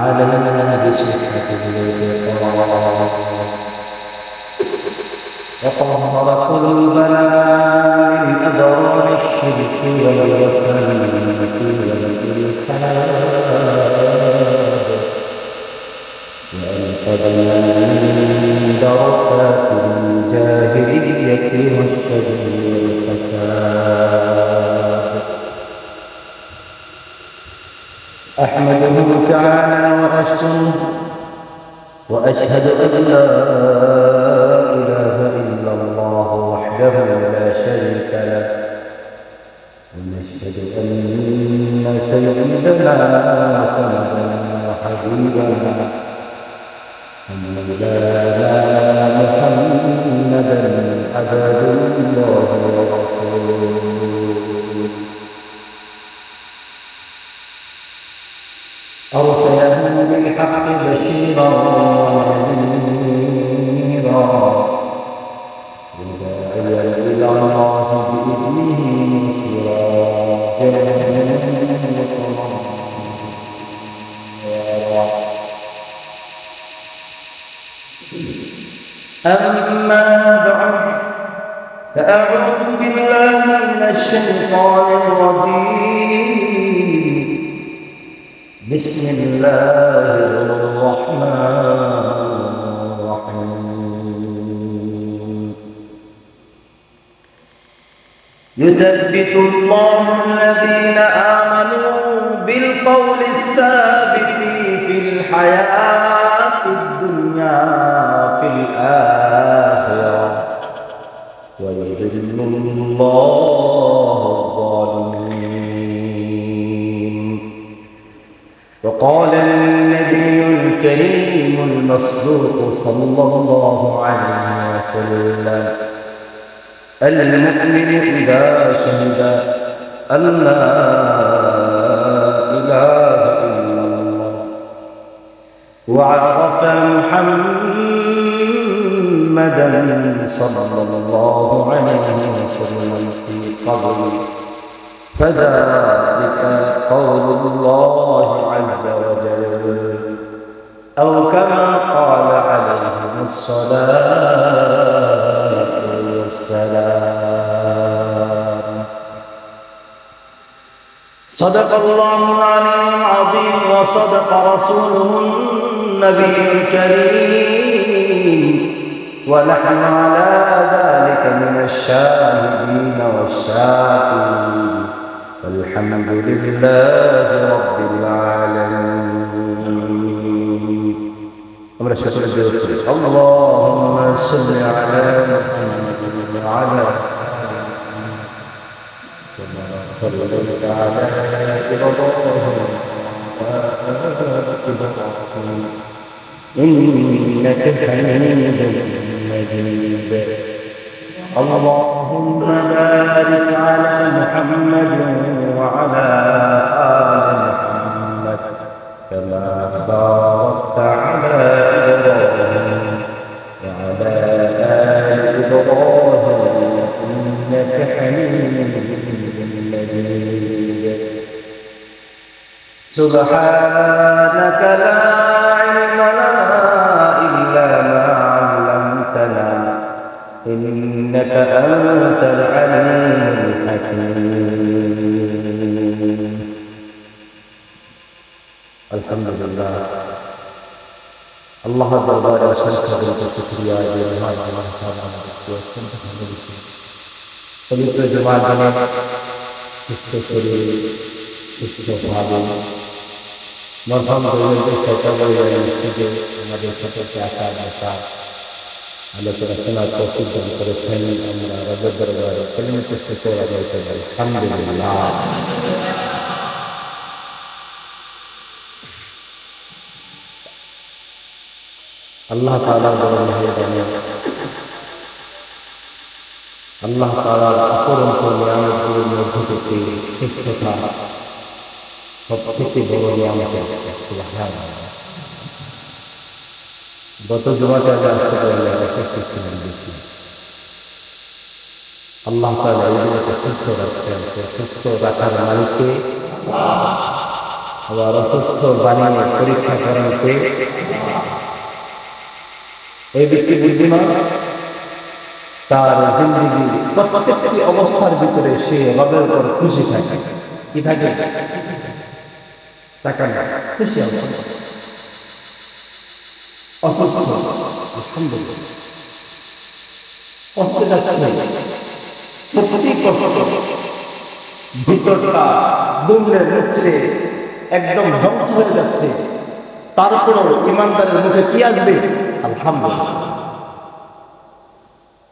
علينا بصحة اللقاء وطهر قلوبنا من أضرار الشرك والوثنية والإلحاد وأنقذنا من دركات الجاهلية والشر والفساد. أحمده تعالى وأشكره وأشهد أن لا إله إلا الله وحده لا شريك له ونشهد أن سيدنا سندنا وحبيبنا مولانا محمدا عبد الله ورسوله أرسله بالحق بشيرا ونذيرا وداعيا إلى الله بإذنه سراجا منيرا. أما بعد فأعوذ بالله من الشيطان الرجيم. بسم الله الرحمن الرحيم. يثبت الله الذين آمنوا بالقول الثابت في الحياة الدنيا في الآخرة ويذل الله الظالمين. وقال النبي الكريم المصدوق صلى الله عليه وسلم: المؤمن إذا شهد أن لا إله إلا الله وعرف محمدا صلى الله عليه وسلم في قبره فذلك قول الله عز وجل، أو كما قال عليه الصلاة والسلام. صدق الله العلي العظيم وصدق رسوله النبي الكريم ونحن على ذلك من الشاهدين والشاكرين والحمد لله رب العالمين. اللهم صل على محمد وعلى كما صليت على إبراهيم إنك حميد مجيد. اللهم بارك على محمد وعلى آل محمد كما باركت على إبراهيم وعلى آل إبراهيم إنك حميد مجيد. سبحانك لا علم لنا إلا ما علمتنا إنك أنت العليم الحكيم. الحمد لله. الله دربار شکر شکریہ اللہ تعالی পবিত্র জুমার দিনে সুস্থ শরীর সুস্থ ভাবে মরহম দৈনন্দিন সকালে মসজিদে আমাদের সকলকে আসা বসা আলোচনা শোনার তৌফিক দান করেছেন। আমরা রবের দরবারে কালিমাতুশ শুকর আদায় করি আলহামদুলিল্লাহ। আল্লাহ তাআলার বড় মেহেরবানি, আল্লাহ তাআলার অপরন্ত নিয়ামতগুলোর মধ্য থেকে সুস্থতা সবথেকে বড় নিয়ামত। সুবহানাল্লাহ। গত জুমাতে আমরা আসতে পারলে অসুস্থ ছিলাম বেশি। আল্লাহ তাআলা এই জগতে সুস্থ রাখছেন। সুস্থ রাখার মালিককে আবার অসুস্থ বানিয়ে পরীক্ষা করেন কে? ওই ব্যক্তি বুদ্ধিমান, তার জিন্দেগি প্রত্যেকটি অবস্থার ভিতরে সে রবের উপর খুশি থাকে। কি থাকে? টাকা না, খুশি অবস্থা। অসুস্থ, আলহামদুলিল্লাহ, কষ্ট যাচ্ছে, প্রতি কষ্ট ভিতরটা দুমড়ে মুচড়ে একদম ধ্বংস হয়ে যাচ্ছে, তারপরও ইমানদারের মুখে কি আসবে? আলহামদুলিল্লাহ।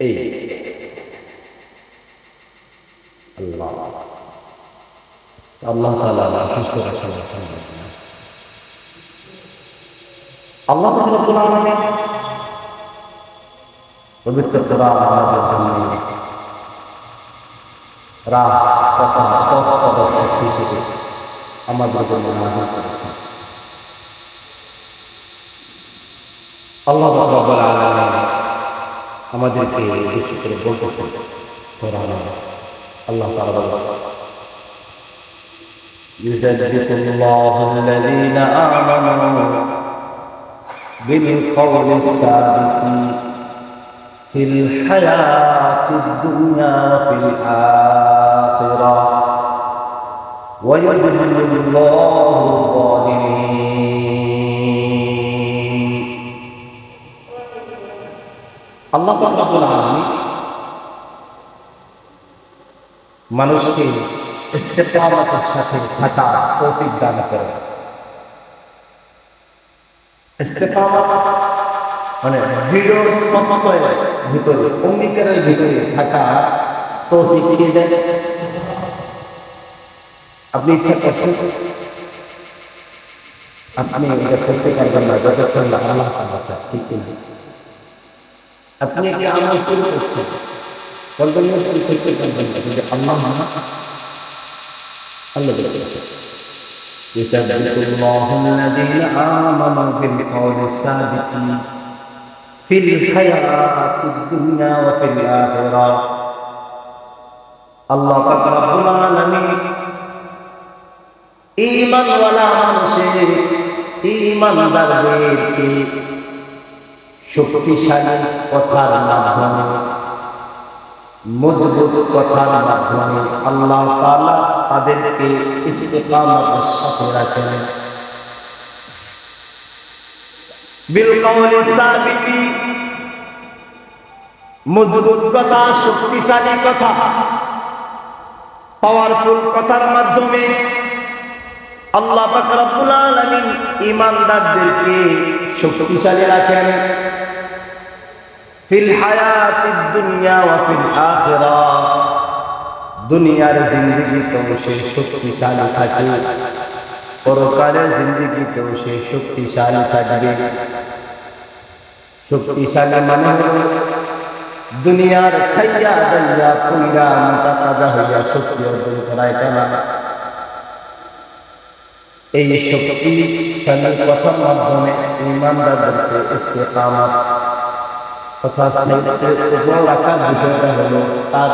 এই আল্লাহ আল্লাহ তাআলা সুস্থ রাখছেন। আল্লাহ রাব্বুল আলামিন পবিত্র কোরআন আমাদের জন্য রাহ তথা পথ প্রদর্শক হিসেবে আমাদের জন্য নাযিল করেছেন। আল্লাহ রাব্বুল আলামিন আমাদেরকে বেশি করে বলতেছেন কোরআনে। আল্লাহ তাআলা বলেন, ইউযাদ্দিকুল্লাহু আল্লাযীনা আমানু বিল কওলিস সাবিতি ফিল হায়াতিদ দুনিয়া ওয়া ফিল আখিরাহ ওয়া ইউযিল্লুল্লাহু যালিমিন। আল্লাহ রাব্বুল আলামিন মানুষকে ইস্তেকামতের সাথে থাকা তৌফিক দান করেন। ইস্তেকামত মানে দৃঢ় তত্ত্বের ভিতরে, অঙ্গীকারের ভিতরে থাকা তৌফিক দিয়ে দেন। আপনি ইচ্ছা করছেন, আপনি এটা করতে পারবেন না যতক্ষণ না আল্লাহ তাআলা চান, ঠিক না? আপনি কি আমল শুরু করছেন, বলবেন না শুরু করতে পারবেন না যদি আল্লাহ না আল্লাহ বলেছেন, ইউযাদ্দিকুল্লাহু আল্লাযীনা আমানু বিল কওলিস সাবিতি ফিল হায়াতিদ দুনিয়া ওয়া ফিল আখিরাহ। আল্লাহ পাক রব্বুল আলামিন ঈমানওয়ালা মানুষের, ঈমানদারদেরকে শক্তিশালী কথার মাধ্যমে, মজবুত কথার মাধ্যমে আল্লাহ তাআলা তাদেরকে ইস্তেকামতের সাথে রাখেন। বিল কওলি সাবিতি, মজবুত কথা, শক্তিশালী কথা, পাওয়ারফুল কথার মাধ্যমে আল্লাহ পাক রব্বুল আলামিন ঈমানদারদেরকে শক্তিশালী রাখেন। ফিল হায়াতিদ দুনিয়া ওয়া ফিল আখিরাহ, দুনিয়ার জিন্দেগিতেও সে শক্তিশালী থাকে, পরকালের জিন্দেগিতেও সে শক্তিশালী থাকবে। শক্তিশালী মানে হলো দুনিয়ার খাইয়া দাইয়া কইরা মোটা তাজা হইয়া শক্তি অর্জন করা, এটা না। এই শক্তিশালী কথার মাধ্যমে ঈমানদারদেরকে ইস্তেকামত অর্থাৎ রাখার বিষয়টা হলো তার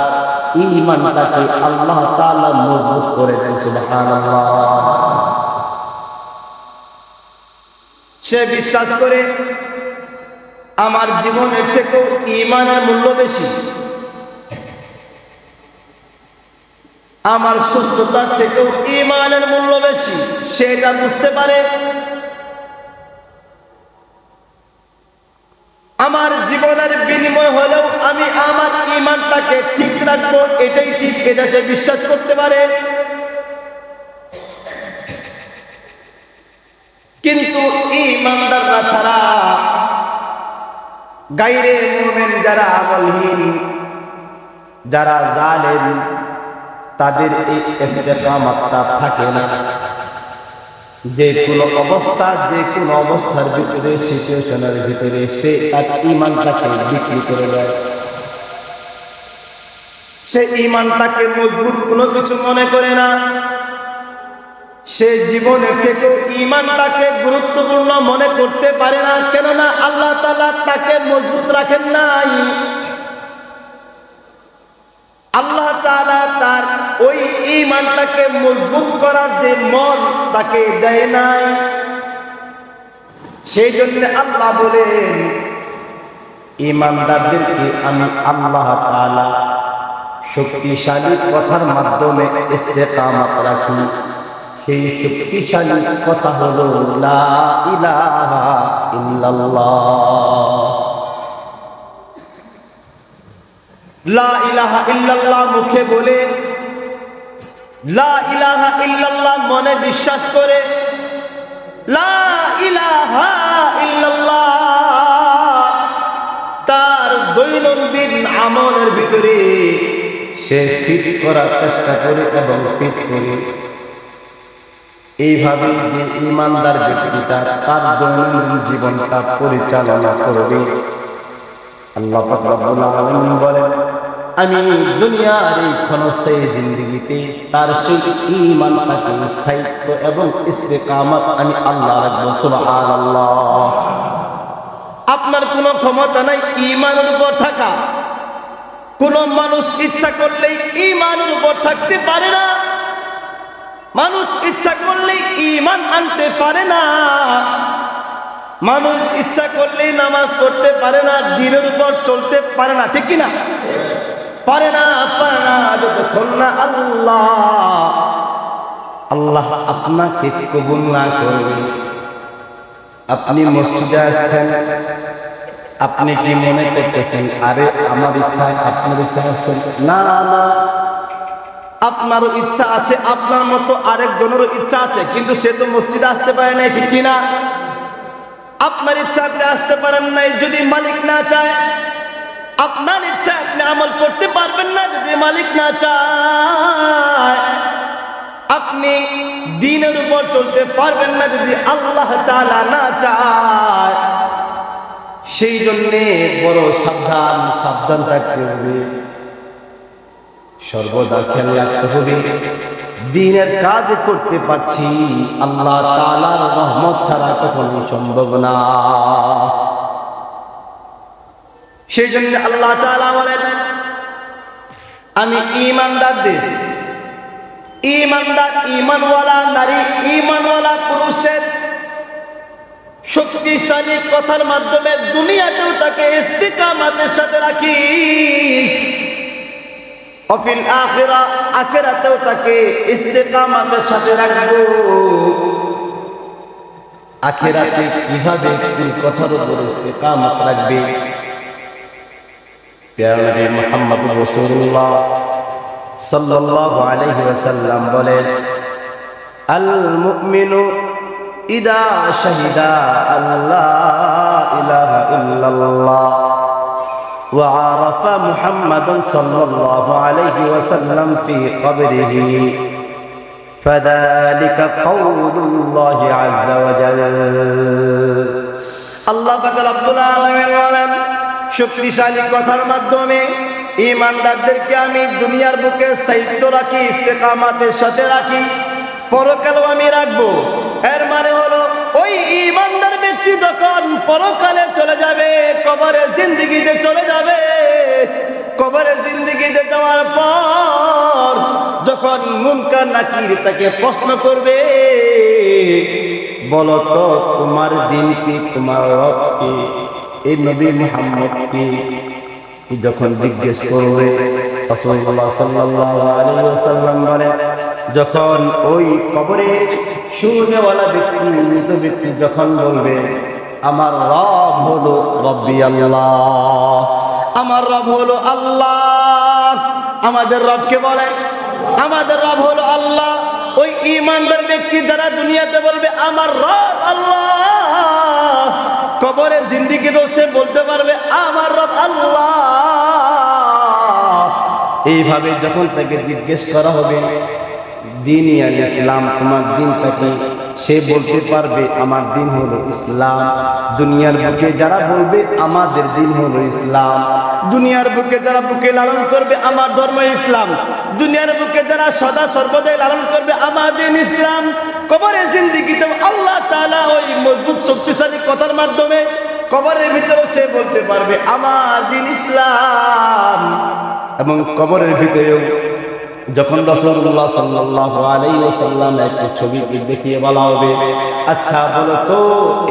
ঈমানটাকে আল্লাহ তাআলা মজবুত করে দেন। সুবহানাল্লাহ। সে বিশ্বাস করে আমার জীবনের থেকেও ঈমানের মূল্য বেশি, আমার সুস্থতার থেকেও ঈমানের মূল্য বেশি, সেটা বুঝতে পারে। আমার জীবনের বিনিময় হলেও আমি আমার ঈমানটাকে ঠিক রাখবো, এটাই ঠিক, এটা সে বিশ্বাস করতে পারে। কিন্তু ঈমানদাররা ছাড়া গায়রে মুমিন যারা আমলহীন, যারা জালেম, তাদের এই ইস্তেকামতটা থাকে না। যে কোনো অবস্থা, যে কোনো অবস্থার ভিতরে, সিচুয়েশনের ভিতরে সে তার ঈমানটাকে বিক্রি করে দেয়। সে ঈমানটাকে মজবুত কোনো কিছু মনে করে না। সে জীবনের থেকেও ঈমানটাকে গুরুত্বপূর্ণ মনে করতে পারে না, কেননা আল্লাহ তাআলা তাকে মজবুত রাখেন নাই। আল্লাহ তাআলা তার ওই ঈমানটাকে মজবুত করার যে মন তাকে দেয় নাই। সেই জন্য আল্লাহ বলেন ঈমানদারদেরকে আমি আল্লাহ তাআলা শক্তিশালী কথার মাধ্যমে ইস্তেকামত রাখি। সেই শক্তিশালী কথা হলো লা ইলাহা ইল্লাল্লাহ। লা ইলাহা ইল্লাল্লাহ মুখে বলে, লা ইলাহা ইল্লাল্লাহ মনে বিশ্বাস করে, লা ইলাহা ইল্লাল্লাহ তার দৈনন্দিন আমলের ভিতরে সে ফিট করার চেষ্টা করে এবং ফিট করে। এইভাবে যে ঈমানদার ব্যক্তিটা তার দৈনন্দিন জীবনটা পরিচালনা করবে, আল্লাহ পাক রব্বুল আলামিন বলেন আমি দুনিয়ার এই ক্ষণস্থায়ী জিন্দেগিতে তার সেই ঈমানটাকে স্থায়িত্ব এবং ইস্তেকামত আমি আল্লাহ রাখবো। সুবহানাল্লাহ। আপনার কোনো ক্ষমতা নাই ঈমানের উপর থাকা। কোন মানুষ ইচ্ছা করলেই ঈমানের উপর থাকতে পারে না। মানুষ ইচ্ছা করলেই ঈমান আনতে পারে না। মানুষ ইচ্ছা করলেই নামাজ পড়তে পারে না, দ্বীনের উপর চলতে পারে না, ঠিক কিনা? পারে না, পারে না, যতক্ষণ না আল্লাহ আপনাকে কবুল না করবে। আপনি মসজিদে আসছেন, আপনি কি মনে করতেছেন আরে আমার ইচ্ছা আপনার ইচ্ছা আসছেন? না না, আপনারও ইচ্ছা আছে, আপনার মতো আরেকজনেরও ইচ্ছা আছে, কিন্তু সে তো মসজিদে আসতে পারে নাই, ঠিক কিনা? আপনার ইচ্ছা আপনি আসতে পারেন নাই যদি মালিক না চায়। আপনার ইচ্ছা আপনি আমল করতে পারবেন না যদি মালিক না চায়। আপনি দ্বীনের উপর চলতে পারবেন না যদি আল্লাহ তাআলা না চায়। সেই জন্যে বড় সাবধান থাকতে হবে, সর্বদা খেয়াল রাখতে হবে দ্বীনের কাজ করতে পারছি আল্লাহ তাআলার রহমত ছাড়া কখনো সম্ভব না। সেই জন্য আল্লাহ তাআলা বলেন আমি ঈমানদারদের, ঈমানদার ঈমানওয়ালা নারী ঈমানওয়ালা পুরুষের শক্তিশালী কথার মাধ্যমে দুনিয়াতেও তাকে ইস্তিকামতের সাথে রাখি, অফিল আখিরা আখিরাতেও তাকে ইস্তিকামতের সাথে রাখবো। আখিরাতে কিভাবে কোন কথার উপর ইস্তিকামত রাখবে? প্রিয় নবী মুহাম্মদ রাসূলুল্লাহ সাল্লাল্লাহু আলাইহি ওয়াসাল্লাম বলেন আল মুমিনু ইদা শাহিদা আল্লা ইলাহা ইল্লাল্লাহ ওয়া আরাফা মুহাম্মাদান সাল্লাল্লাহু আলাইহি ওয়াসাল্লাম ফি কবরিহি ফাযালিকা কাউলুল্লাহি আযজা ওয়া জাল্লা। আল্লাহ পাক রব্বুল আলামিন বলেন শক্তিশালী কথার মাধ্যমে ঈমানদারদেরকে আমি দুনিয়ার বুকে স্থায়িত্ব রাখি, ইস্তেকামতের সাথে রাখি, পরকালও আমি রাখবো। এর মানে হলো ওই ঈমানদার ব্যক্তি যখন পরকালে চলে যাবে, কবরে জিন্দেগিতে চলে যাবে, কবরে জিন্দেগিতে যাওয়ার পর যখন মুনকার নাকির তাকে প্রশ্ন করবে বলো তো তোমার দিন কি, তোমার রব কি, এই নবী মুহাম্মদ কি, যখন জিজ্ঞেস করবে রাসূলুল্লাহ সাল্লাল্লাহু আলাইহি ওয়াসাল্লাম বলেন যখন ওই কবরে শুনেওয়ালা ব্যক্তি, মৃত ব্যক্তি যখন বলবে আমার রব হলো রব্বি আল্লাহ, আমার রব হলো আল্লাহ। আমাদের রবকে বলে আমাদের রব হলো আল্লাহ। ওই ঈমানদার ব্যক্তি যারা দুনিয়াতে বলবে আমার রব আল্লাহ, কবরের জিন্দেগিতেও সে বলতে পারবে আমার রব আল্লাহ। এইভাবে যখন তাকে জিজ্ঞেস করা হবে দিন আল ইসলাম, তোমার দিনটা কি, সে বলতে পারবে আমার দিন হলো ইসলাম। দুনিয়ার বুকে যারা বলবে আমাদের দিন হলো ইসলাম, দুনিয়ার বুকে যারা বুকে লালন করবে আমার ধর্ম ইসলাম, দুনিয়ার বুকে যারা সদা সর্বদাই লালন করবে আমার দিন ইসলাম, কবরের জিন্দেগিতে আল্লাহ তাআলা ওই মজবুত শক্তিশালী কথার মাধ্যমে কবরের ভিতরে সে বলতে পারবে আমার দিন ইসলাম। এবং কবরের ভিতরেও যখন রাসূলুল্লাহ সাল্লাল্লাহু আলাইহি ওয়াসাল্লাম একটা ছবি দেখিয়ে বলা হবে, আচ্ছা বলো তো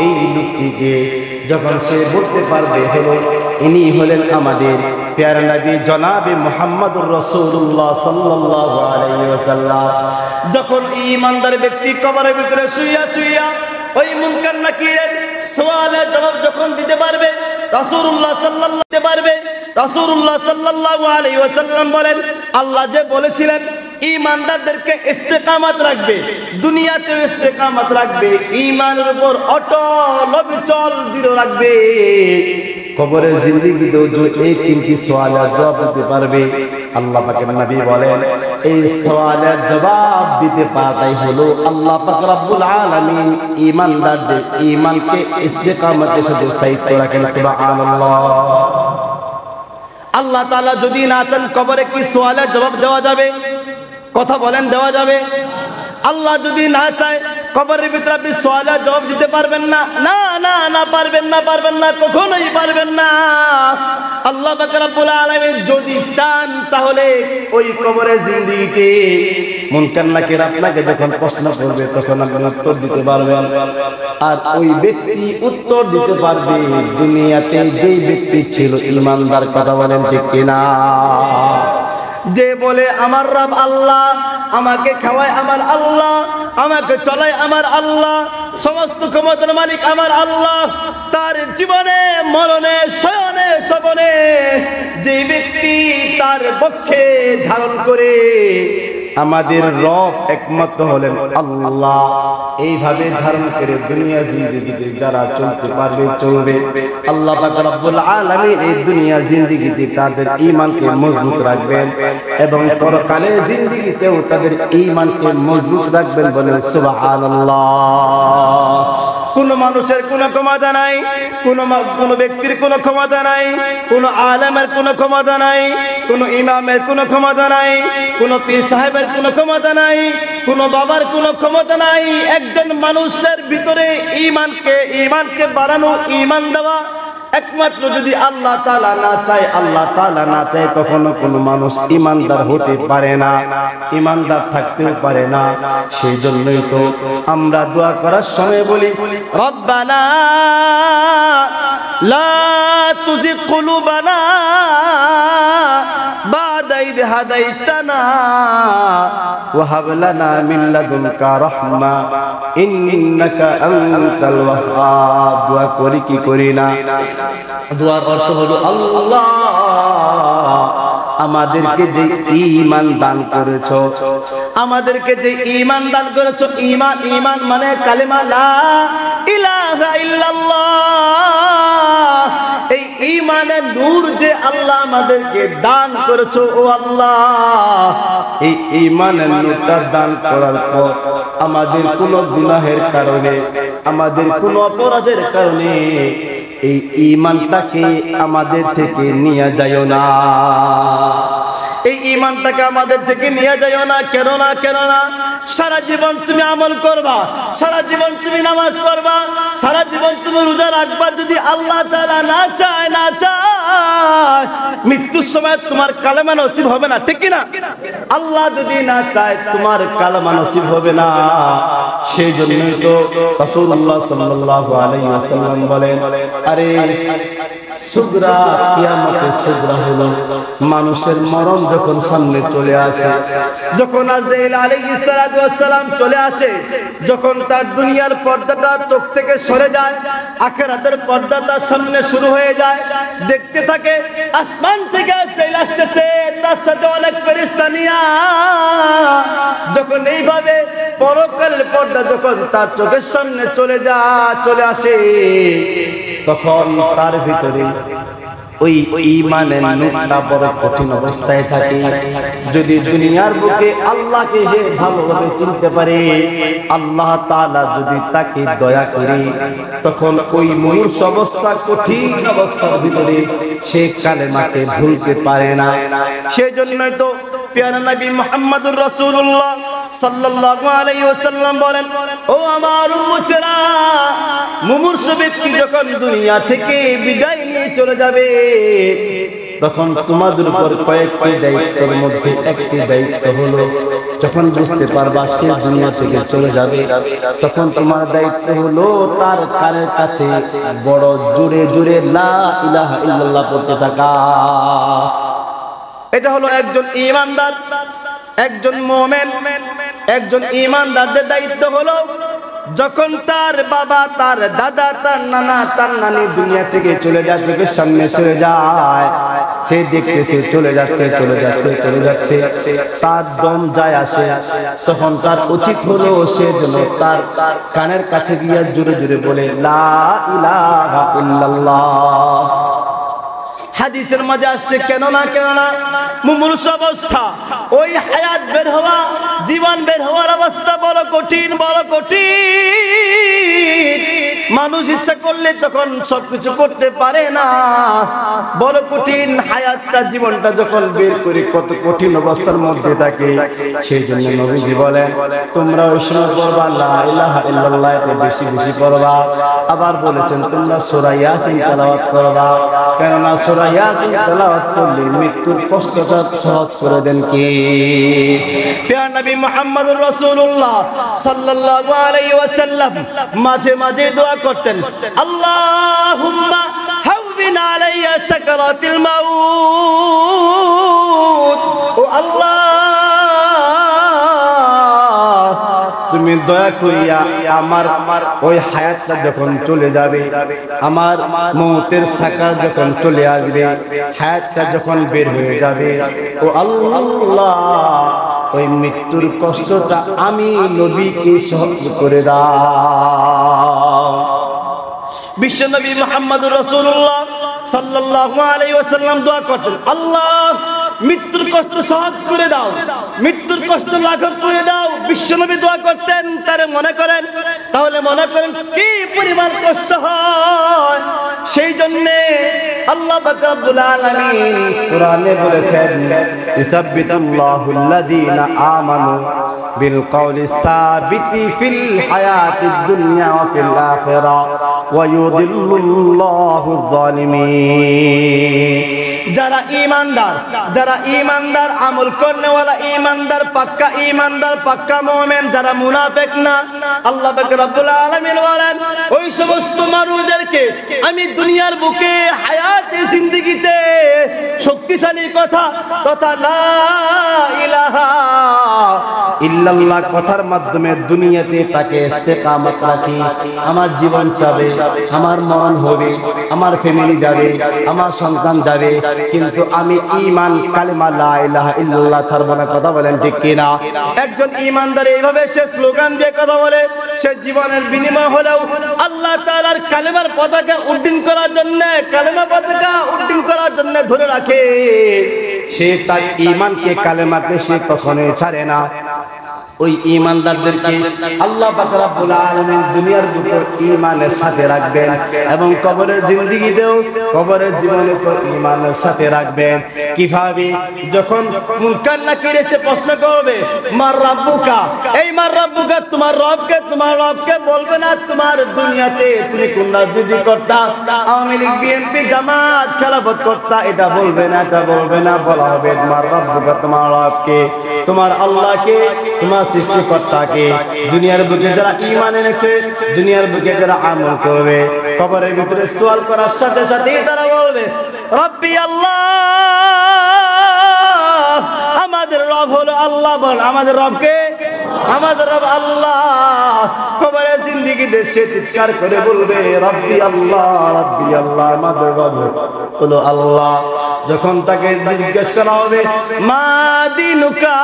এই লোকটিকে, যখন সে বলতে পারবে হলো ইনি হলেন আমাদের প্যারা নবী জনাবে মুহাম্মদুর রাসূলুল্লাহ সাল্লাল্লাহু আলাইহি ওয়াসাল্লাম। যখন ঈমানদার ব্যক্তি কবরের ভিতরে শুইয়া ওই মুনকার নাকিরের সওয়ালের জবাব যখন দিতে পারবে, রাসূলুল্লাহ সাল্লাল্লাহু আলাইহি ওয়াসাল্লাম বলেন, আল্লাহ যে বলেছিলেন ঈমানদারদেরকে ইস্তেকামত রাখবে, দুনিয়াতেও ইস্তেকামত রাখবে, ঈমানের উপর অটল অবিচল দৃঢ় রাখবে, কবরের জিন্দেগিতেও যে এই তিনটি সওয়ালের জবাব দিতে পারবে, আল্লাহ পাকের নবী বলেন এই সওয়ালের জবাব দিতে পারাটাই হলো আল্লাহ পাক রব্বুল আলামিন ঈমানদারদের ঈমানকে ইস্তেকামতের সাথে স্থায়িত্ব রাখেন। সুবহানাল্লাহ। আল্লাহ তাআলা যদি না চান কবরে কি সওয়ালের জবাব দেওয়া যাবে? কথা বলেন, দেওয়া যাবে? আল্লাহ যদি না চায় কবরের ভিতরে আপনি সওয়ালের জবাব দিতে পারবেন না? না না না, পারবেন না, কখনোই পারবেন না। আল্লাহ পাক রব্বুল আলামিন যদি চান তাহলে ওই কবরের জিন্দেগিতে মুনকার নাকির আপনাকে যখন প্রশ্ন করবে তখন আপনি উত্তর দিতে পারবেন, আর ওই ব্যক্তি উত্তর দিতে পারবে দুনিয়াতে যেই ব্যক্তি ছিল ঈমানদার। কথা বলেন ঠিক কিনা? যে বলে আমার রব আল্লাহ, আমাকে খাওয়ায় আমার আল্লাহ, আমাকে চলায় আমার আল্লাহ, সমস্ত ক্ষমতার মালিক আমার আল্লাহ, তার জীবনে মরণে শয়নে স্বপনে যে ব্যক্তি তার পক্ষে ধারণ করে আমাদের রব একমাত্র হলেন আল্লাহ, এইভাবে ধারণ করে দুনিয়া জিন্দেগিতে যারা চলতে পারবে চলবে, আল্লাহ পাক রব্বুল আলামিন এই দুনিয়া জিন্দেগিতে তাদের ঈমানকে মজবুত রাখবেন এবং পরকালের জিন্দেগিতেও তাদের ঈমানকে মজবুত রাখবেন। বলেন সুবহানাল্লাহ। কোন মানুষের কোনো ক্ষমতা নাই, কোন ব্যক্তির কোনো ক্ষমতা নাই, কোন আলেমের কোনো ক্ষমতা নাই, কোন ইমামের কোনো ক্ষমতা নাই, কোন পীর সাহেবের কোনো ক্ষমতা নাই, কোন বাবার কোনো ক্ষমতা নাই একজন মানুষের ভিতরে ঈমানকে বাড়ানো, ঈমান দেওয়া একমাত্র যদি আল্লাহ তাআলা না চায়। আল্লাহ তাআলা না চায় কখনো কোনো মানুষ ঈমানদার হতে পারে না, ঈমানদার থাকতেও পারে না। সেই জন্যই তো আমরা দোয়া করার সময় বলি রব্বানা লা তুজিগ কুলুবানা বা'দা ইয হাদাইতানা ওয়া হাব লানা মিন লাদুনকা রাহমা ইন্নাকা আনতাল ওয়াহ্হাব। দোয়া করি কি করি না? দোয়ার অর্থ হলো আল্লাহ আমাদেরকে যে ঈমান দান করেছো, আমাদেরকে যে ঈমান দান করেছো, ঈমান মানে কালেমা লা ইলাহা ইল্লাল্লাহ, এই ঈমানের নূর যে আল্লাহ আমাদেরকে দান করেছো, ও আল্লাহ এই ঈমানের নূরটা দান করার পর আমাদের কোনো গুনাহের কারণে, আমাদের কোনো অপরাধের কারণে এই ঈমানটাকে আমাদের থেকে নিয়ে যায়ও না, এই ঈমানটাকে আমাদের থেকে নিয়ে যায়ও না। কেন না? সারা জীবন তুমি আমল করবা, সারা জীবন তুমি নামাজ পড়বা, সারা জীবন তুমি রোজা রাখবা, যদি আল্লাহ তাআলা না চায় মৃত্যুর সময় তোমার কালেমা নসিব হবে না, ঠিক কি না? আল্লাহ যদি না চায় তোমার কালেমা নসিব হবে না। সেই জন্যই তো রাসূলুল্লাহ সাল্লাল্লাহু আলাইহি ওয়াসাল্লাম বলেন, আরে সুগরা কিয়ামতের সুগরা হলো মানুষের মরণ যখন সামনে চলে আসে, যখন আজরাইল আলাইহিস সালাতু ওয়াস সালাম চলে আসে, যখন তার দুনিয়ার পর্দাটা চোখ থেকে সরে যায়, আখিরাতের পর্দা তার সামনে শুরু হয়ে যায়, দেখতে থাকে আসমান থেকে আজরাইল আসতেছে, তার সাথে অনেক ফেরেশতা নিয়া, যখন এইভাবে পরকালের পর্দা যখন তার চোখের সামনে চলে আসে, তখন তার ভিতরে ওই ঈমানের নূরটা বড় কঠিন অবস্থায় থাকে। যদি দুনিয়ার বুকে আল্লাহকে যে ভালোভাবে চিনতে পারে, আল্লাহ তাআলা যদি তাকে দয়া করে, তখন ওই মনুষ্য অবস্থা, কঠিন অবস্থার ভিতরে সে কালেমাকে ভুলতে পারে না। সেজন্যই তো প্যারা নবী মুহাম্মদুর রাসূলুল্লাহ সাল্লাল্লাহু আলাইহি ওয়াসাল্লাম বলেন, ও আমার উম্মতেরা, মুমূর্ষু ব্যক্তি যখন দুনিয়া থেকে বিদায় নিয়ে চলে যাবে, তখন তোমাদের উপর কয়েকটি দায়িত্বের মধ্যে একটি দায়িত্ব হলো যখন বুঝতে পারবা সে দুনিয়া থেকে চলে যাবে, তখন তোমার দায়িত্ব হলো তার কানের কাছে বড় জোরে জোরে লা ইলাহা ইল্লাল্লাহ পড়তে থাকা। এটা হলো একজন ঈমানদার, একজন মুমিন, একজন ঈমানদারদের দায়িত্ব হলো যখন তার বাবা, তার দাদা, তার নানা, তার নানি দুনিয়া থেকে চলে যায়, চোখের সামনে চলে যায়, সে দেখতেছে চলে যাচ্ছে চলে যাচ্ছে চলে যাচ্ছে, তার দম যায় আসে, তখন তার উচিত হলো সে যেন তার কানের কাছে গিয়ে জোরে জোরে বলে লা ইলাহা ইল্লাল্লাহ। হাদিসের মাঝে আসছে কেননা মুমূর্ষ অবস্থা, ওই হায়াত বের হওয়া, জীবন বের হওয়ার অবস্থা বড় কঠিন, বড় কঠিন। মানুষ ইচ্ছা করলে তখন সবকিছু করতে পারে না, বড় কঠিন। হায়াতটা, জীবনটা যখন বের করে কত কঠিন অবস্থার মধ্যে থাকে। সেই জন্য নবীজি বলেন তোমরা ওই সময় পড়বা লা ইলাহা ইল্লাল্লাহ, এটা বেশি বেশি পড়বা। আবার বলেছেন তোমরা সূরা ইয়াসিন তেলাওয়াত করবা, কেননা সূরা ইয়াসিন তেলাওয়াত করলে মৃত্যুর কষ্টটা সহজ করে দেন কে? প্রিয় নবী মুহাম্মদুর রাসূলুল্লাহ সাল্লাল্লাহু আলাইহি ওয়াসাল্লাম মাঝে মাঝে দোয়া করতেন, আল্লাহুম্মা হাওবিন আলাইয়া সাকারাতিল মাউত। ও আল্লাহ, তুমি দয়া করিয়া আমার ওই হায়াতটা যখন চলে যাবে, আমার মৌতের সাকার যখন চলে আসবে, হায়াতটা যখন বের হয়ে যাবে, ও আল্লাহ ওই মৃত্যুর কষ্টটা আমি নবীকে সহ্য করে দাও। বিশ্বনবী মুহাম্মদুর রাসূলুল্লাহ সাল্লাল্লাহু আলাইহি ওয়াসাল্লাম দোয়া করতেন, আল্লাহ মৃত্যুর কষ্ট সহজ করে দাও, মৃত্যুর কষ্ট লাঘব করে দাও। বিশ্বনবী দোয়া করতেন, তারে মনে করেন, তাহলে মনে করেন কি পরিমাণ কষ্ট হয়। সেই জন্য আল্লাহ পাক রব্বুল আলামিন কোরআনে বলেছেন, ইসাব্বিতুল্লাহুল্লাযীনা আমানু বিল কওলি সাবিতি ফিল হায়াতিদ দুনিয়া ওয়া ফিল আখিরা ওয়া ইউদিল্লুল্লাহুয যালিমিন। যারা ঈমানদার, যারা ঈমানদার, আমল করনেওয়ালা ঈমানদার, পাক্কা ঈমানদার, পাক্কা মুমিন, যারা মুনাফিক না, আল্লাহ পাক রব্বুল আলামিন বলেন ওই সমস্ত মানুষদেরকে আমি দুনিয়ার বুকে হায়াতে জিন্দেগিতে শক্তিশালী কথা তথা লা ইলাহা ইল্লাল্লাহ কথার মাধ্যমে দুনিয়াতে তাকে ইস্তেকামত রাখি। আমার জীবন যাবে, আমার মন হবে, আমার ফ্যামিলি যাবে, আমার সন্তান যাবে, কিন্তু আমি ঈমান কালেমা লা ইলাহা ইল্লাল্লাহ ছাড়ব না। কথা বলেন ঠিক কি না? একজন ঈমানদার এইভাবে সে স্লোগান দিয়ে কথা বলে, সে জীবনের বিনিময় হলেও আল্লাহ তাআলার কালেমার পতাকা উড্ডীন করার জন্য, কালেমা পতাকা উড্ডীন করার জন্য ধরে রাখে। সে তার ঈমানকে, কালেমাকে সে কখনোই ছাড়ে না। ওই ঈমানদারদেরকে আল্লাহ পাক রব্বুল আলামিন দুনিয়ার ভিতর ঈমানের সাথে রাখবেন এবং কবরের জিন্দেগিতেও, কবরের জীবনে ঈমানের সাথে রাখবেন। কিভাবে? যখন মুনকার নাকির এসে প্রশ্ন করবে মার রাব্বুকা, এই মার রাব্বুকা, তোমার রবকে, তোমার রবকে বলবে না তোমার দুনিয়াতে তুমি কোন রাজনীতি করতা, আওয়ামী লীগ, বিএনপি, জামাত, খেলাফত করতা, এটা বলবে না, এটা বলবে না। বলা হবে মার রাব্বুকা, তোমার রবকে, তোমার আল্লাহকে, তোমার সৃষ্টিকর্তাকে। দুনিয়ার বুকে যারা ঈমান এনেছে, দুনিয়ার বুকে যারা আমল করবে, কবরের ভিতরে সওয়াল করার সাথে সাথে তারা বলবে রব্বি আল্লাহ, আমাদের রব হলো আল্লাহ। বল আমাদের রবকে, আমাদের রব আল্লাহ। কবরের জিন্দেগিতে সে চিৎকার করে বলবে রব্বি আল্লাহ, রব্বি আল্লাহ, আমাদের রব হলো আল্লাহ। যখন তাকে জিজ্ঞেস করা হবে মা দিনুকা,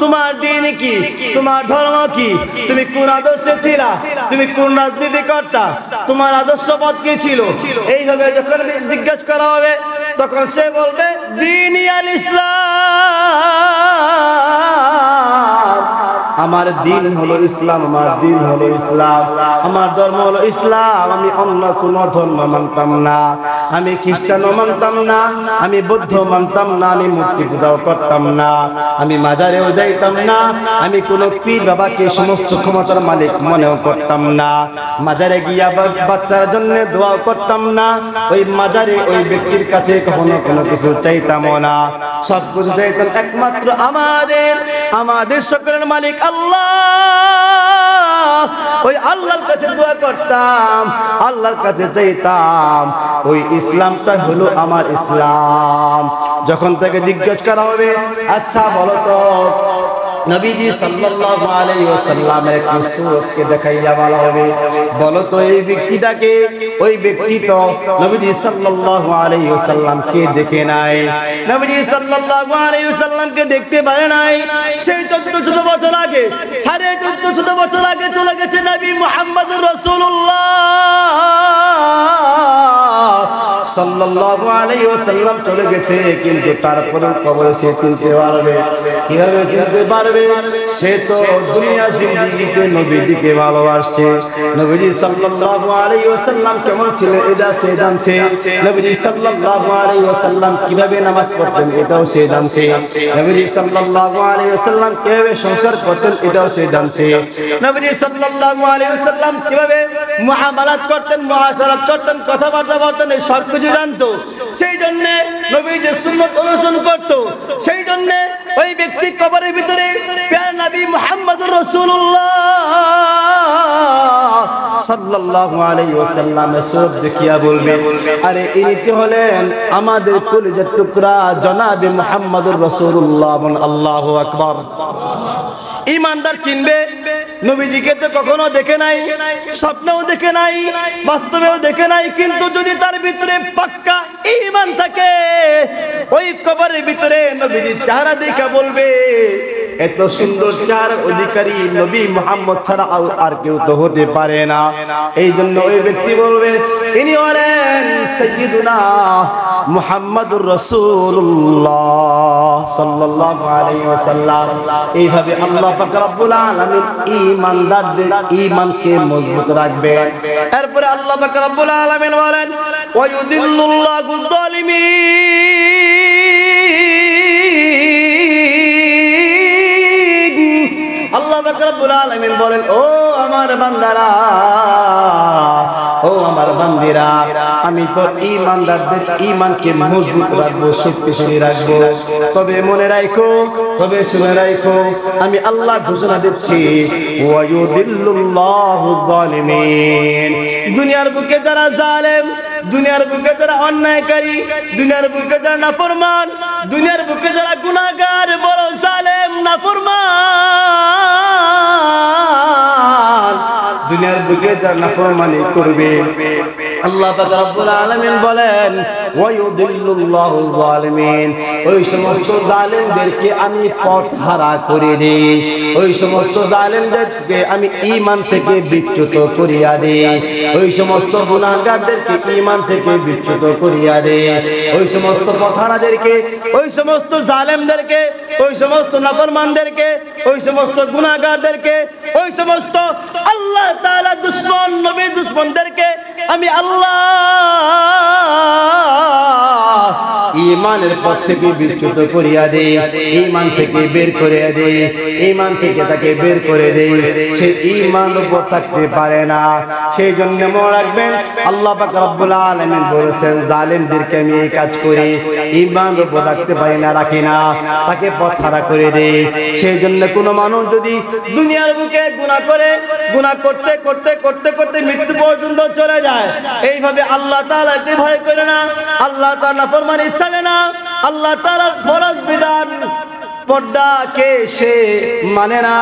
তোমার দিন কি, তোমার ধর্ম কি, তুমি কোন আদর্শে ছিলা, তুমি কোন রাজনীতি করতা, তোমার আদর্শপথ কি ছিল, এইভাবে যখন জিজ্ঞেস করা হবে তখন সে বলবে দীনি আল ইসলাম, আমার দিন হলো ইসলাম, আমার দিন হলো ইসলাম, আমার ধর্ম হলো ইসলাম, আমি অন্য কোনো ধর্ম মানতাম না, আমি খ্রিস্টানও মানতাম না, আমি বৌদ্ধ মানতাম না, আমি মূর্তি পূজাও করতাম না, আমি মাজারেও যাইতাম না, আমি কোনো পীর বাবাকে সমস্ত ক্ষমতার মালিক মনেও করতাম না, মাজারে গিয়া বাচ্চার জন্য দোয়াও করতাম না, ওই মাজারে ওই ব্যক্তির কাছে কখনো কোনো কিছু চাইতামও না, সব কিছু চাইতাম একমাত্র আমাদের সকলের মালিক আল্লাহ। ওই আল্লাহর কাছে দোয়া করতাম, আল্লাহর কাছে চাইতাম, ওই ইসলামটা হলো আমার ইসলাম। যখন তাকে জিজ্ঞেস করা হবে, আচ্ছা বলো তো নবীজি সাল্লাল্লাহু আলাইহি ওয়াসাল্লামের কুসুরকে দেখাইয়া বলা হবে, বলো তো এই ব্যক্তিটাকে, ওই ব্যক্তি তো নবীজি সাল্লাল্লাহু আলাইহি ওয়াসাল্লামকে দেখে নাই, নবীজি সাল্লাল্লাহু আলাইহি ওয়াসাল্লামকে দেখতে পারে নাই। সেই 1400 বছর আগে, 1450 বছর আগে চলে গেছে নবী মুহাম্মদুর রাসূলুল্লাহ সাল্লাল্লাহু আলাইহি ওয়াসাল্লাম চলে গেছে, কিন্তু তারপরে কবরে সে চিনতে পারবে, কিভাবে চিনতে পারবে? সে তো দুনিয়া জিন্দেগিতে নবীজিকে ভালোবাসছে, নবীজি সাল্লাল্লাহু আলাইহি ওয়াসাল্লাম কেমন ছিলেন এটা সে জানছে, নবীজি সাল্লাল্লাহু আলাইহি ওয়াসাল্লাম কিভাবে নামাজ পড়তেন এটাও সে জানছে, নবীজি সাল্লাল্লাহু আলাইহি ওয়াসাল্লাম কিভাবে সংসার করতেন এটাও সে জানছে, নবীজি সাল্লাল্লাহু আলাইহি ওয়াসাল্লাম কিভাবে মুআমালাত করতেন, মুআশারাত করতেন, কথাবার্তা বলতেন, এই সব কিছু জানতো। সেই জন্য নবীজির সুন্নাত অনুসরণ করত। সেই জন্য ওই ব্যক্তি কবরের ভিতরে প্রিয় নবী মুহাম্মদুর রাসূলুল্লাহ সাল্লাল্লাহু আলাইহি ওয়াসাল্লামের সুরত দেখিয়া বলবে, আরে ইনি তো হলেন আমাদের কলিজার টুকরা জনাবে মুহাম্মদুর রাসূলুল্লাহ। আল্লাহু আকবার। ঈমানদার চিনবে নবীজিকে তো কখনো দেখে নাই, স্বপ্নেও দেখে নাই, বাস্তবেও দেখে নাই, কিন্তু যদি তার ভিতরে পাক্কা ঈমান থাকে, ওই কবরের ভিতরে নবীজির চেহারা দেখা বলবে, এত সুন্দর চেহারার অধিকারী নবী মুহাম্মদ ছাড়া আর কেউ তো হতে পারে না। এই জন্য ওই ব্যক্তি বলবে, ইনি হলেন সাইয়্যিদুনা মুহাম্মদুর রাসূলুল্লাহ সাল্লাল্লাহু আলাইহি ওয়াসাল্লাম। এইভাবে আল্লাহ পাক রব্বুল আলামিন ঈমানদারদের ঈমানকে মজবুত রাখবেন। এরপরে আল্লাহ পাক রব্বুল আলামিন বলেন, ওয়া ইউদিল্লুল্লাহু যালিমিন। আল্লাহ পাক রব্বুল আলামিন বলেন, ও আমার বান্দারা, ও আমার বান্দিরা, আমি তো ঈমানদারদের ঈমানকে মজবুত রাখবো, শক্তিশালী রাখবো। তবে মনে রাখো, তবে শুনে রাখো, আমি আল্লাহ ঘোষণা দিচ্ছি, ওয়া ইউদিল্লুল্লাহু যালিমিন। দুনিয়ার বুকে যারা জালেম, দুনিয়ার বুকে যারা অন্যায়কারী, দুনিয়ার বুকে যারা নাফরমান, দুনিয়ার বুকে যারা গুনাহগার, বড় জালেম নাফরমান, দুনিয়ার বুকে যারা নাফরমানি করবে, আল্লাহ পাক রব্বুল আলামিন বলেন, ওয়া ইউদিল্লুল্লাহু যালিমিন। ওই সমস্ত জালেমদেরকে আমি পথ হারা করে দেই, ওই সমস্ত জালেমদেরকে আমি ঈমান থেকে বিচ্যুত করিয়া দেই, ওই সমস্ত গুনাহগারদেরকে ঈমান থেকে বিচ্যুত করিয়া দেই, ওই সমস্ত পথ হারাদেরকে, ওই সমস্ত জালেমদেরকে, ওই সমস্ত নাফরমানদেরকে, ওই সমস্ত গুনাহগারদেরকে, ওই সমস্ত আল্লাহ তাআলা দুশমন, নবী দুশমনদেরকে আমি আল্লাহ ঈমানের পথ থেকে বিচ্যুত করিয়া দেই, ঈমান থেকে বের করে দেই, ঈমান থেকে তাকে বের করে দেই, সে ঈমানের উপর থাকতে পারে না। সেই জন্য মনে রাখবেন, আল্লাহ পাক রব্বুল আলামিন বলেছেন, জালেমদেরকে আমি এই কাজ করি, ঈমানের উপর রাখতে পারি না, রাখি না, তাকে পথ হারা করে দেই। সেই জন্য কোনো মানুষ যদি দুনিয়ার বুকে গুনাহ করে, গুনাহ করতে করতে করতে করতে মৃত্যু পর্যন্ত চলে যায়, এইভাবে আল্লাহ তাআলাকে ভয় করে না, আল্লাহ তাআলা নাফরমানি ছাড়ে না, আল্লাহ তাআলার ফরজ বিধান পর্দাকে সে মানে না,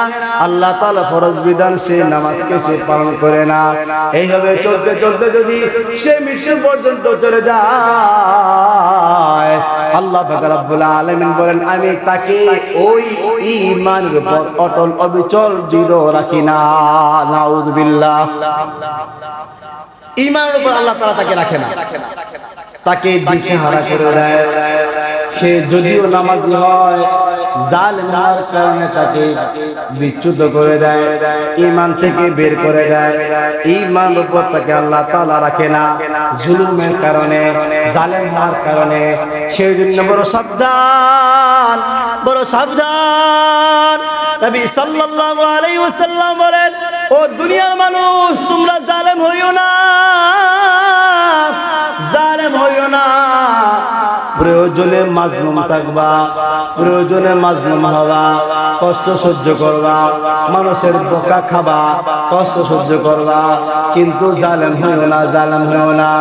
আল্লাহ তাআলা ফরজ বিধান সে নামাজকে সে পালন করে না, এইভাবে চলতে চলতে যদি সে মৃত্যু পর্যন্ত চলে যায়, আল্লাহ পাক রব্বুল আলামিন বলেন, আমি তাকে ওই ঈমানের উপর অটল অবিচল দৃঢ় রাখি না। নাউযুবিল্লাহ। ঈমানের উপর আল্লাহ তাআলা তাকে রাখে না, তাকে দিশেহারা করে দেয়। সে যদিও নামাজি হয়, জালেম হওয়ার কারণে তাকে বিচ্যুত করে দেয়, ঈমান থেকে বের করে দেয়। ঈমান উপর তাকে আল্লাহ তাআলা রাখে না জুলুমের কারণে, জালেম হওয়ার কারণে। সেই জন্য বড় সাবধান, বড় সাবধান। নবী সাল্লাল্লাহু আলাইহি ওয়াসাল্লাম বলেন, ও দুনিয়ার মানুষ, তোমরা জালেম হইও না, জালেম হইও না। প্রয়োজনে মাজলুম থাকবা, প্রয়োজনে মাজলুম হবা, কষ্ট সহ্য করবা, মানুষের বোকা খাবা, কষ্ট সহ্য করবা, কিন্তু জালেম হইও না, জালেম হইও না।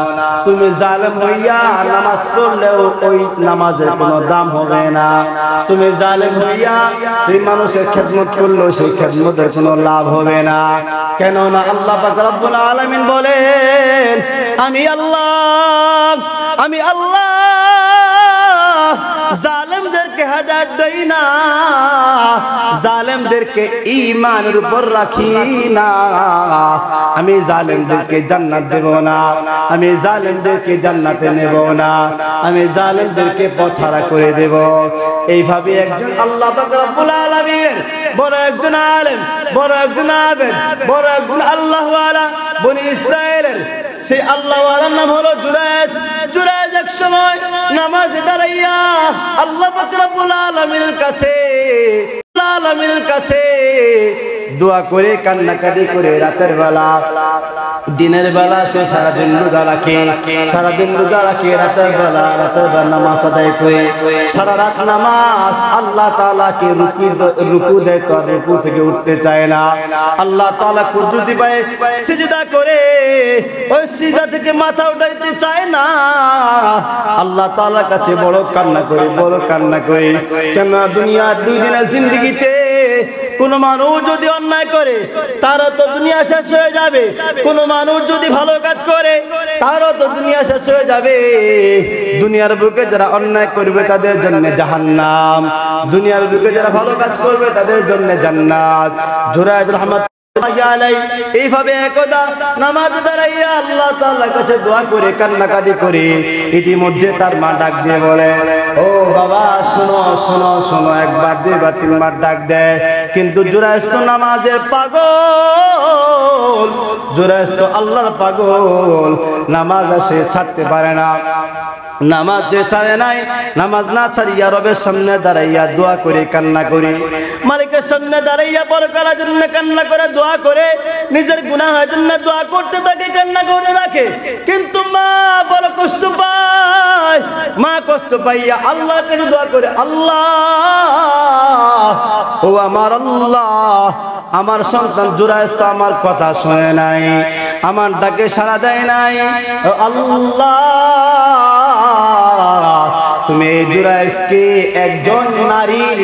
তুমি জালেম হইয়া নামাজ পড়লেও ওই নামাজের কোনো দাম হবে না। তুমি জালেম হইয়া তুই মানুষের খেদমত করলেও সেই খেদমতের কোনো লাভ হবে না। কেননা আল্লাহ পাক রব্বুল আলামিন বলেন, আমি আল্লাহ, আমি আল্লাহ জালেমদেরকে হেদায়েত দেই না, জালেমদেরকে ঈমানের উপর রাখি না। আমি জালেমদেরকে জান্নাত দেব না, আমি জালেমদেরকে জান্নাতে নেব না, আমি জালেমদেরকে পথহারা করে দেব। এইভাবে একজন আল্লাহ পাক রব্বুল আলামিন বড় একজন আলেম, বড় একজন আবেদ, বড় একজন আল্লাহওয়ালা বনি ইসরায়েলের সেই আল্লাহওয়ালার নাম হলো জুরাইজ। জুরাইজ এক সময় নামাজে দাঁড়াইয়া আল্লাহ পাক রব্বুল আলামিনের কাছে দোয়া করে, কান্নাকাটি করে, রাতের বেলা, দিনের বেলা সে সারাদিন রোজা রাখে, সারাদিন রোজা রাখে, রাতের বেলা নামাজ আদায় করে, সারা রাত নামাজ। আল্লাহ তাআলাকে রুকু দেয়, তো রুকু থেকে উঠতে চায় না। আল্লাহ তাআলা কুদরতি পায়ে সিজদা করে, ওই সিজদা থেকে মাথা উঠাইতে চায় না। আল্লাহ তাআলার কাছে বড় কান্না করে, বড় কান্না করে। কেন দুনিয়ার 2 দিনের জিন্দেগিতে কোন মানুষ যদি অন্যায় করে তারও তো দুনিয়া শেষ হয়ে যাবে, কোন মানুষ যদি ভালো কাজ করে তারও তো দুনিয়া শেষ হয়ে যাবে। দুনিয়ার বুকে যারা অন্যায় করবে তাদের জন্য জাহান্নাম, দুনিয়ার বুকে যারা ভালো কাজ করবে তাদের জন্য জান্নাত। জুরাইজ রাহমাতুল্লাহ এইভাবে একদা নামাজ দাঁড়াইয়া আল্লাহ তাআলার কাছে দোয়া করে, কান্নাকাটি করে। ইতিমধ্যে তার মা ডাক দিয়ে বলে, ও বাবা শোনো শোনো শোনো, একবার, 2বার, 3বার ডাক দেয়, কিন্তু জুরাইজ তো নামাজের পাগল, জুরাইজ তো আল্লাহর পাগল, নামাজ সে ছাড়তে পারে না। নামাজ যে ছাড়ে নাই, নামাজ না ছাড়িয়া রবের সামনে দাঁড়াইয়া দোয়া করে, কান্না করে, মালিকের সামনে দাঁড়াইয়া পরকালের জন্য কান্না করে, দোয়া করে, নিজের গুনাহের জন্য দোয়া করতে থাকে, কান্না করে রাখে। কিন্তু মা বড় কষ্ট পায়, মা কষ্ট পাইয়া আল্লাহর কাছে দোয়া করে, আল্লাহ, ও আমার আল্লাহ, আমার সন্তান জুরাইজ তো আমার কথা শোনে নাই, আমার ডাকে সাড়া দেয় নাই, আল্লাহ তুমি এই জুরাইজকে একজন নারীর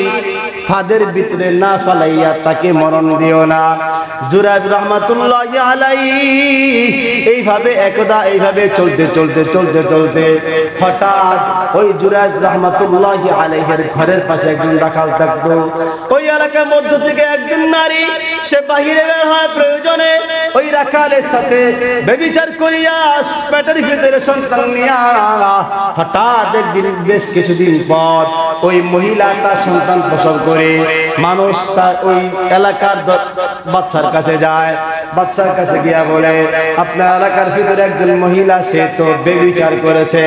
ফাঁদের ভিতরে না ফালাইয়া তাকে মরণ দিও না। জুরাইজ রাহমাতুল্লাহি আলাইহি এইভাবে একদা এইভাবে চলতে চলতে চলতে চলতে হঠাৎ ওই জুরাইজ রাহমাতুল্লাহি আলাইহির ঘরের পাশে একজন রাখাল থাকতো। ওই এলাকার মধ্য থেকে একজন নারী সে বাহিরে বের হয় প্রয়োজনে, ওই রাখালের সাথে ব্যভিচার করিয়া পেটের ভিতরে সন্তান নিয়া হঠাৎ একদিন বেশ কিছুদিন পর ওই মহিলা তার সন্তান প্রসব করে। মানুষ তার ওই এলাকার বাচ্চার কাছে যায়, বাচ্চার কাছে গিয়া বলে, আপনার এলাকার ভিতরে একজন মহিলা সে তো ব্যভিচার করেছে,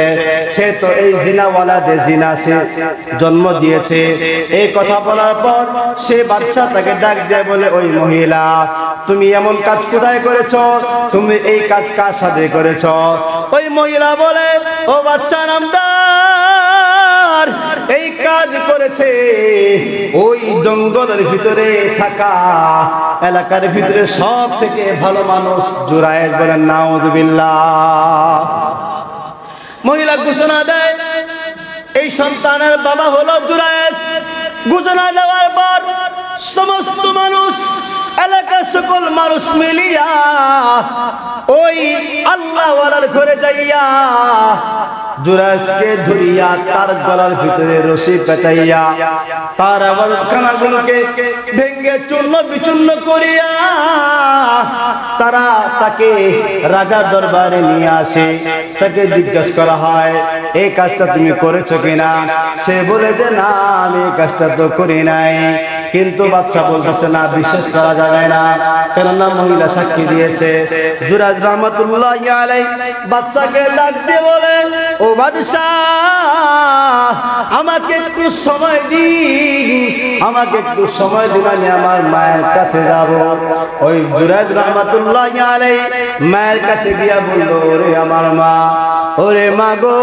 সে তো এই জিনাওয়ালাদের জিনা সে জন্ম দিয়েছে। এই কথা বলার পর সে বাদশা তাকে ডাক দিয়ে বলে, ওই মহিলা, তুমি এমন কাজ কোথায় করেছো? তুমি এই কাজ কার সাথে করেছো? ওই মহিলা বলে, ও বাচ্চা নামদার, এই কাজ করেছে ওই জঙ্গলের ভিতরে থাকা এলাকার ভিতরে সব থেকে ভালো মানুষ জুরাইজ। বলেন নাউযুবিল্লাহ। মহিলা ঘোষণা দেয়, এই সন্তানের বাবা হলো জুরাইজ। ঘোষণা দেওয়ার পর সমস্ত মানুষ এলাকার সকল মানুষ মিলিয়া ওই আল্লাহওয়ালার ঘরে যাইয়া জুরাইজকে ধরিয়া তার গলার ভিতরে রশি পেঁচাইয়া তার ইবাদতখানাগুলোকে ভেঙ্গে চূর্ণ বিচূর্ণ করিয়া তারা তাকে রাজার দরবারে নিয়ে আসে। তাকে জিজ্ঞাসা করা হয়, এই কাজটা তুমি করেছো কিনা? সে বলে যে না, আমি এই কাজটা তো করি নাই। কিন্তু বাদশা বলতেছে না, বিশ্বাস করা যাবে না, কেননা মহিলা সাক্ষী দিয়েছে। জুরাইজ রাহমাতুল্লাহি আলাইহি বাদশাকে ডাক দিয়ে বলে, ও বাদশা, আমাকে একটু সময় দিন, আমাকে একটু সময় দিন, আমি আমার মায়ের কাছে যাব। ওই জুরাইজ রাহমাতুল্লাহি আলাইহি মায়ের কাছে গিয়া বলল, ওরে আমার মা, ওরে মা গো,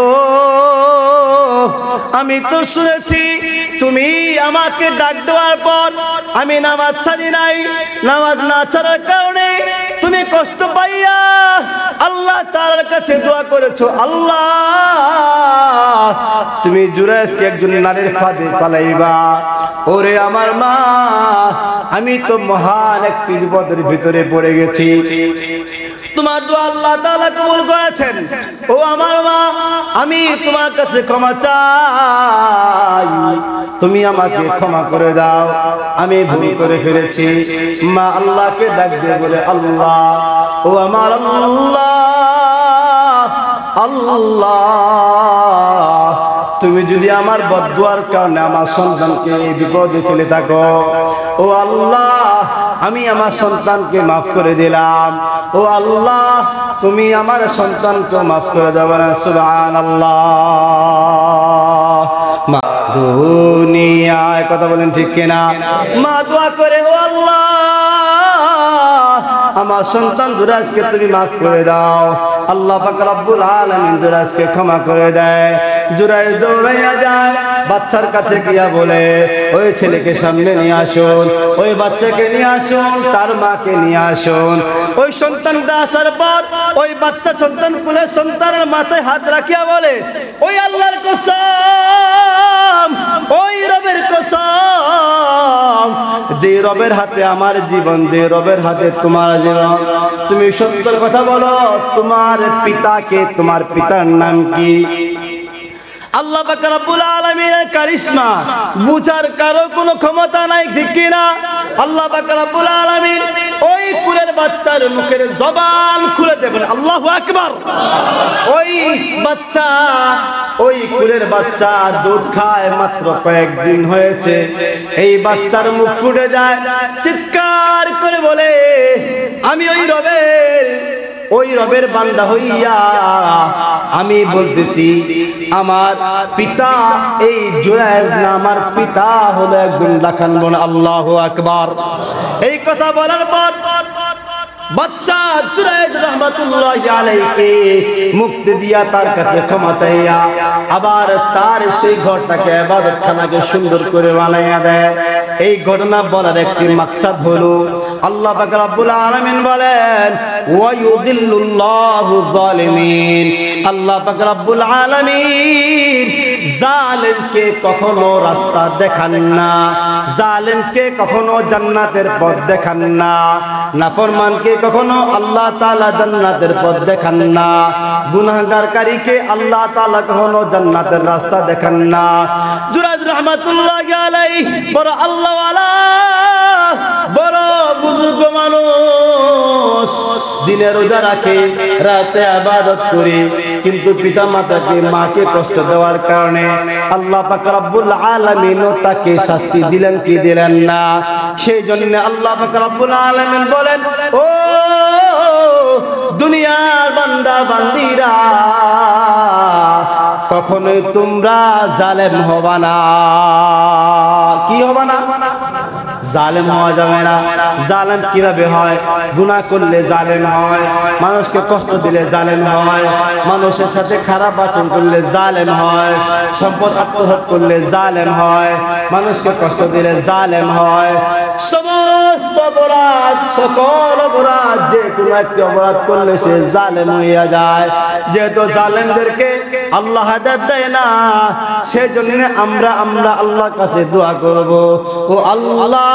আমি তো শুনেছি তুমি আমাকে ডাক দেওয়ার পর আমি নামাজ ছাড়ি নাই, নামাজ না ছাড়ার কারণে তুমি কষ্ট পাইয়া আল্লাহ তাআলার কাছে দোয়া করেছো। আল্লাহ, তুমি জুরাইজকে একজন নারীর ফাঁদে পালাইবা। ওরে আমার মা, আমি তো মহান একটি বিপদের ভিতরে পড়ে গেছি, তোমার দোয়া আল্লাহ তাআলা কবুল করেছেন। ও আমার মা, আমি তোমার কাছে ক্ষমা চাই, তুমি আমাকে ক্ষমা করে দাও, আমি ভুল করে ফেলেছি। মা আল্লাহকে ডাক দিয়ে বলে, আল্লাহ, ও আমার আল্লাহ, আল্লাহ, তুমি যদি আমার বদদুয়ার কারণে আমার সন্তানকে এই বিপদে ফেলে থাকো, ও আল্লাহ, আমি আমার সন্তানকে মাফ করে দিলাম। ও আল্লাহ, তুমি আমার সন্তানকে মাফ করে দেবে না। সুবহানাল্লাহ। মা দুনিয়ায়, কথা বলেন ঠিক কিনা? মা দোয়া করে, ও আল্লাহ, আমার সন্তান জুরাইজকে তুমি মাফ করে দাও। আল্লাহ পাক রব্বুল আলামিন জুরাইজকে ক্ষমা করে দেয়। জুরাইজ দৌড়াইয়া যায়, বাচ্চার কাছে গিয়া বলে, ওই ছেলেকে সামনে নিয়ে আসুন, ওই বাচ্চাকে নিয়ে আসুন, তার মাকে নিয়ে আসুন। ওই সন্তানটা আসার পর ওই বাচ্চা সন্তান কুলে সন্তানের মাথায় হাত রাখিয়া বলে, ওই আল্লাহর কসম, ওই রবের কসম, যে রবের হাতে আমার জীবন, যে রবের হাতে তোমার জীবন, তুমি সত্যের কথা বলো, তোমার পিতাকে, তোমার পিতার নাম কি? আল্লাহ পাক রব্বুল আলামিনের কারিশমা বুঝার কারো কোনো ক্ষমতা নাই, ঠিক কি না? আল্লাহ পাক রব্বুল আলামিন ওই কুলের বাচ্চার মুখের জবান খুলে দেবেন। আল্লাহু আকবার। ওই বাচ্চা, ওই কুলের বাচ্চা দুধ খায় মাত্র কয়েকদিন হয়েছে, এই বাচ্চার মুখ ফুটে যায়, চিৎকার করে বলে, আমি ওই রবের বান্দা হইয়া আমি বলতেছি, আমার পিতা এই জুরাইজ না, আমার পিতা হলো একজন লাখান বোন। আল্লাহু আকবার। এই কথা বলার পর বাদশা জুরাইজ রাহমাতুল্লাহি আলাইহি মুক্তি দিয়া তার কাছে ক্ষমা চাইয়া আবার তার সেই ঘরটাকে ইবাদতখানাকে সুন্দর করে বানাইয়া দেয়। এই ঘটনা বলার একটি মাকসাদ হলো, আল্লাহ পাক রব্বুল আলামিন বলেন, ওয়া ইউদিল্লুল্লাহু যালিমিন। আল্লাহ পাক রব্বুল আলামিন জালিমকে কখনো রাস্তা দেখান না, জালিমকে কখনো জান্নাতের পথ দেখান না, নাফরমানকে কখনো আল্লাহ তাআলা জান্নাতের পথ দেখান না, গুনাহগারকারীকে আল্লাহ তাআলা কখনো জান্নাতের রাস্তা দেখান না। জুরাইজ রাহমাতুল্লাহি আলাইহি বড় আল্লাহওয়ালা, বড় বুজুর্গ মানুষ, দিনে রোজা রাখে, রাতে ইবাদত করে, কিন্তু পিতা মাতাকে, মাকে কষ্ট দেওয়ার কারণে আল্লাহ পাক রব্বুল আলামিন তাকে শাস্তি দিলেন কি দিলেন না? সেই জন্য আল্লাহ পাক রব্বুল আলামিন বলেন, ও দুনিয়ার বান্দা বান্দিরা, কখনোই তোমরা জালেম হবা না। কি হবা না? জালেম হওয়া যাবে না। জালেম কিভাবে হয়? গুনাহ করলে জালেম হয়, মানুষকে কষ্ট দিলে জালেম হয়, মানুষের সাথে খারাপ আচরণ করলে জালেম হয়, সম্পদ আত্মসাৎ করলে জালেম হয়, মানুষকে কষ্ট দিলে জালেম হয়। সমস্ত অপরাধ, সকল অপরাধ, যে কোনো একটি অপরাধ করলে সে জালেম হইয়া যায়। যেহেতু জালেমদেরকে আল্লাহ হেদায়েত দেয় না, সেজন্য আমরা আল্লাহর কাছে দোয়া করব, ও আল্লাহ,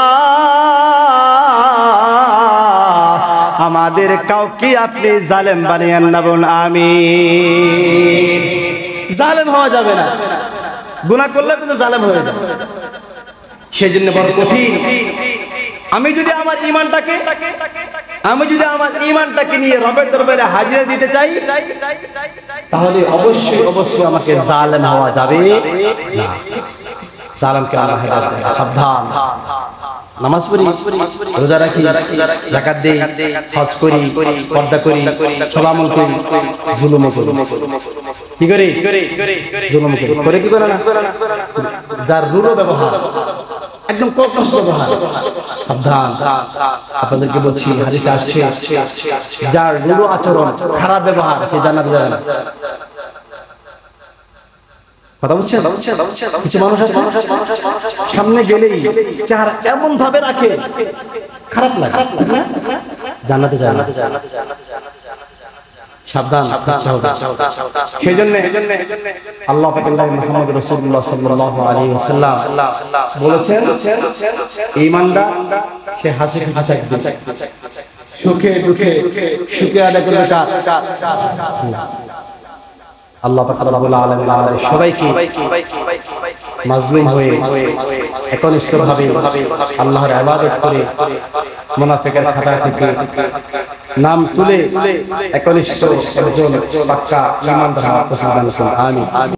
আমাদের কাউকে আপনি জালেম বানিয়েন না বলুন আমিন। জালেম হওয়া যাবে না, গুনাহ করলে কিন্তু জালেম হয়ে যাবে, সেজন্য বড় কঠিন। আমি যদি আমার ঈমানটাকে নিয়ে রবের দরবারে হাজিরা দিতে চাই, তাহলে অবশ্যই আমাকে জালেম হওয়া যাবে না। জালেমকে আল্লাহ হেদায়েত দেয়। সাবধান, নামাজ পড়ি, রোজা রাখি, যাকাত দেই, হজ করি, পর্দা করি, সব আমল করি, জুলুম করি। কি করি? জুলুম করে কি করে না? যার রূঢ় ব্যবহার, একদম কর্কশ ব্যবহার, সাবধান। আপনাদেরকে বলছি, হাদিসে আসছে যার রূঢ় আচরণ, খারাপ ব্যবহার, সে জান্নাতে যাবে না। কথা বুঝছেন? কিছু মানুষ আছে সামনে গেলেই চেহারা এমন ভাবে রাখে, খারাপ লাগে, জান্নাতে যায় না। সাবধান। সেজন্য আল্লাহ পাক মুহাম্মদ রাসূলুল্লাহ সাল্লাল্লাহু আলাইহি ওয়াসাল্লাম বলেছেন, ঈমানদার সে হাসি খুশি থাকবে, সুখে দুঃখে সুখে আদায় করবে কাজ। আল্লাহ পাক রব্বুল আলামিন আমাদের সবাইকে মাজলুম হয়ে একনিষ্ঠভাবে আল্লাহর ইবাদত করে মুনাফিকের খাতা থেকে নাম তুলে একনিষ্ঠ একজন পাক্কা ঈমানদার হওয়ার তৌফিক দান করুন। আমিন।